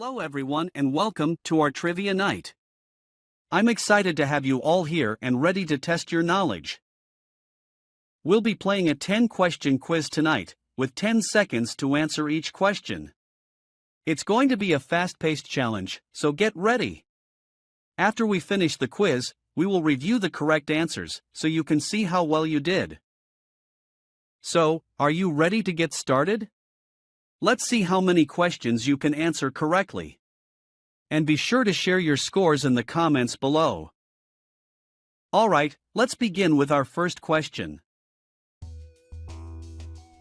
Hello everyone and welcome to our trivia night. I'm excited to have you all here and ready to test your knowledge. We'll be playing a 10-question quiz tonight, with 10 seconds to answer each question. It's going to be a fast-paced challenge, so get ready. After we finish the quiz, we will review the correct answers so you can see how well you did. So, are you ready to get started? Let's see how many questions you can answer correctly. And be sure to share your scores in the comments below. Alright, let's begin with our first question.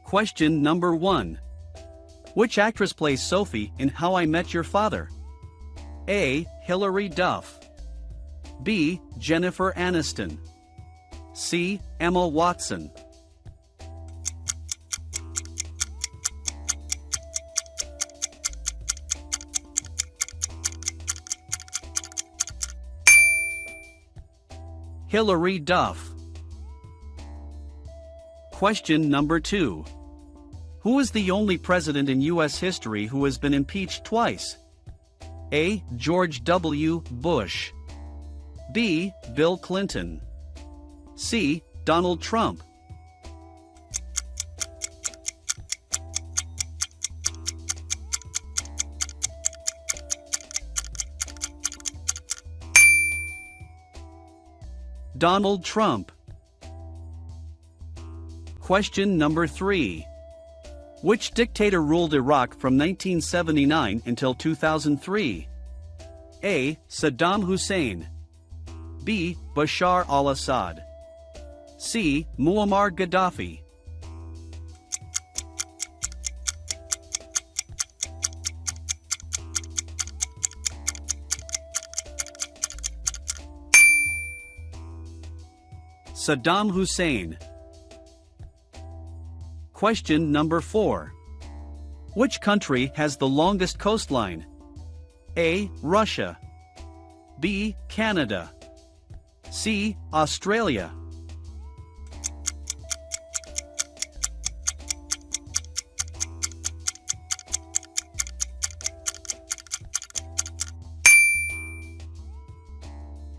Question number 1. Which actress plays Sophie in How I Met Your Father? A. Hilary Duff. B. Jennifer Aniston. C. Emma Watson. Hilary Duff. Question number 2. Who is the only president in U.S. history who has been impeached twice? A. George W. Bush. B. Bill Clinton. C. Donald Trump. Donald Trump. Question number 3. Which dictator ruled Iraq from 1979 until 2003? A. Saddam Hussein. B. Bashar al-Assad. C. Muammar Gaddafi. Saddam Hussein. Question number 4. Which country has the longest coastline? A. Russia. B. Canada. C. Australia.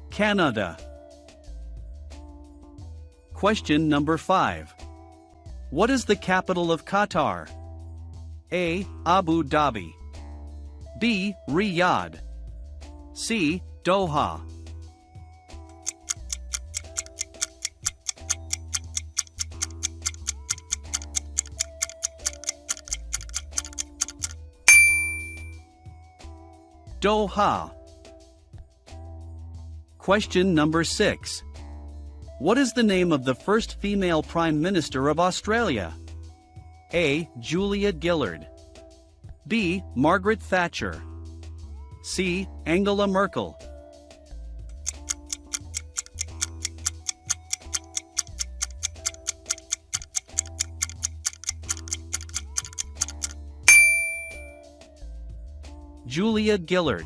Canada. Question number 5. What is the capital of Qatar? A. Abu Dhabi. B. Riyadh. C. Doha. Doha. Question number 6. What is the name of the first female Prime Minister of Australia? A. Julia Gillard. B. Margaret Thatcher. C. Angela Merkel. Julia Gillard.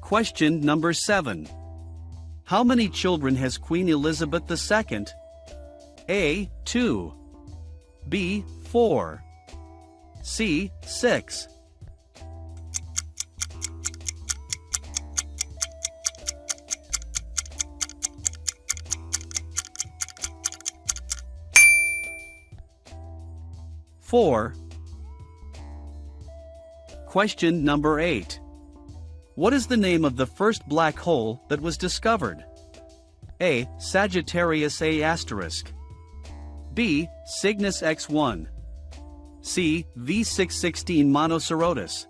Question number 7. How many children has Queen Elizabeth II? A. 2. B. 4. C. 6. Four. Question number 8. What is the name of the first black hole that was discovered? A. Sagittarius A*. B. Cygnus X1. C. V616 Monocerotis.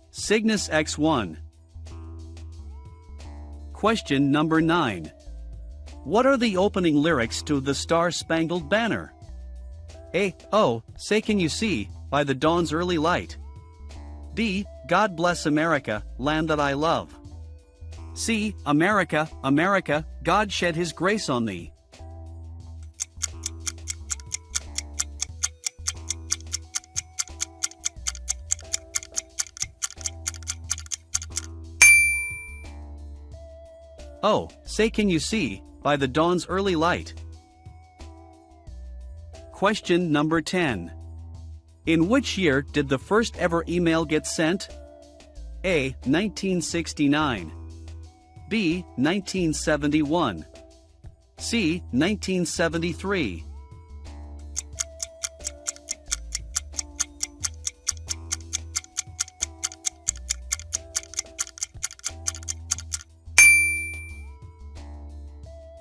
Cygnus X1. Question number 9. What are the opening lyrics to The Star-Spangled Banner? A. Oh, say can you see, by the dawn's early light. B. God bless America, land that I love. C. America, America, God shed his grace on thee. Oh, say can you see, by the dawn's early light. Question number 10. In which year did the first ever email get sent? A. 1969. B. 1971. C. 1973.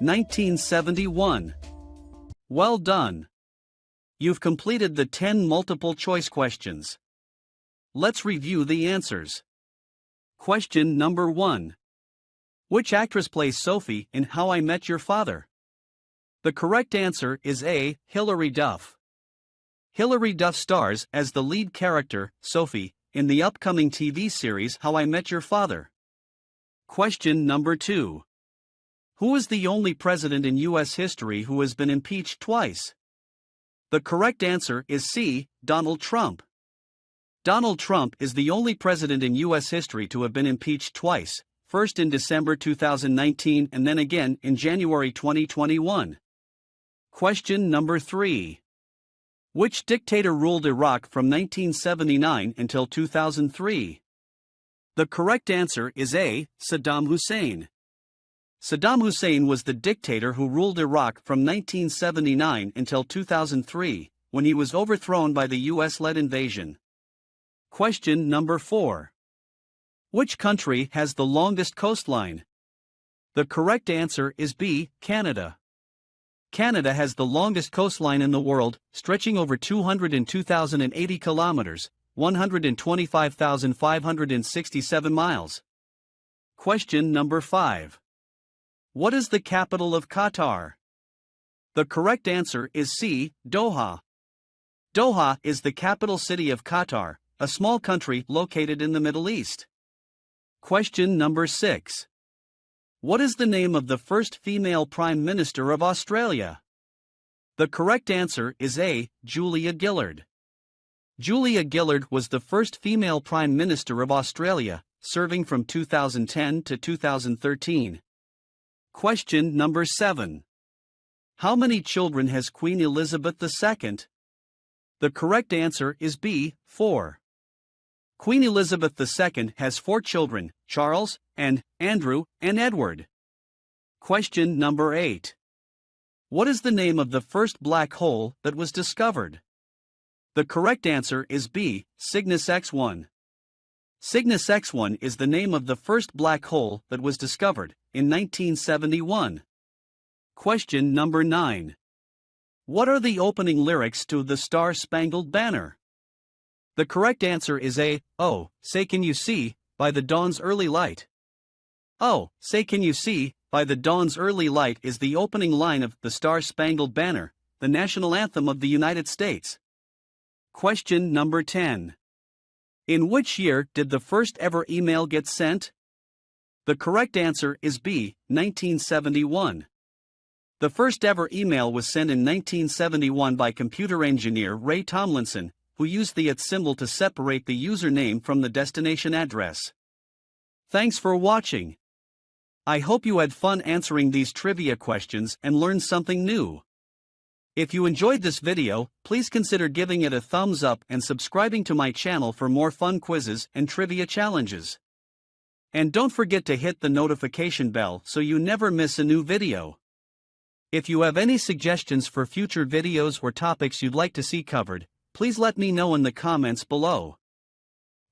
(1971). Well done. You've completed the 10 multiple choice questions. Let's review the answers. Question number 1. Which actress plays Sophie in How I Met Your Father? The correct answer is A. Hilary Duff. Hilary Duff stars as the lead character, Sophie, in the upcoming TV series How I Met Your Father. Question number 2. Who is the only president in U.S. history who has been impeached twice? The correct answer is C. Donald Trump. Donald Trump is the only president in U.S. history to have been impeached twice, first in December 2019 and then again in January 2021. Question number 3. Which dictator ruled Iraq from 1979 until 2003? The correct answer is A. Saddam Hussein. Saddam Hussein was the dictator who ruled Iraq from 1979 until 2003, when he was overthrown by the US-led invasion. Question number 4. Which country has the longest coastline? The correct answer is B. Canada. Canada has the longest coastline in the world, stretching over 202,080 kilometers, 125,567 miles. Question number 5. What is the capital of Qatar? The correct answer is C. Doha. Doha is the capital city of Qatar, a small country located in the Middle East. Question number 6. What is the name of the first female Prime Minister of Australia? The correct answer is A. Julia Gillard. Julia Gillard was the first female Prime Minister of Australia, serving from 2010 to 2013. Question number 7. How many children has Queen Elizabeth II? The correct answer is B. 4. Queen Elizabeth II has 4 children, Charles, and Andrew, and Edward. Question number 8. What is the name of the first black hole that was discovered? The correct answer is B. Cygnus X1. Cygnus X1 is the name of the first black hole that was discovered, in 1971. Question number 9. What are the opening lyrics to The Star-Spangled Banner? The correct answer is A. Oh, say can you see, by the dawn's early light. Oh, say can you see, by the dawn's early light is the opening line of The Star-Spangled Banner, the national anthem of the United States. Question number 10. In which year did the first ever email get sent? The correct answer is B. 1971. The first ever email was sent in 1971 by computer engineer Ray Tomlinson, who used the @ symbol to separate the username from the destination address. Thanks for watching. I hope you had fun answering these trivia questions and learned something new. If you enjoyed this video, please consider giving it a thumbs up and subscribing to my channel for more fun quizzes and trivia challenges. And don't forget to hit the notification bell so you never miss a new video. If you have any suggestions for future videos or topics you'd like to see covered, please let me know in the comments below.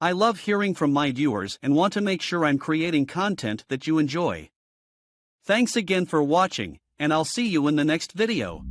I love hearing from my viewers and want to make sure I'm creating content that you enjoy. Thanks again for watching, and I'll see you in the next video.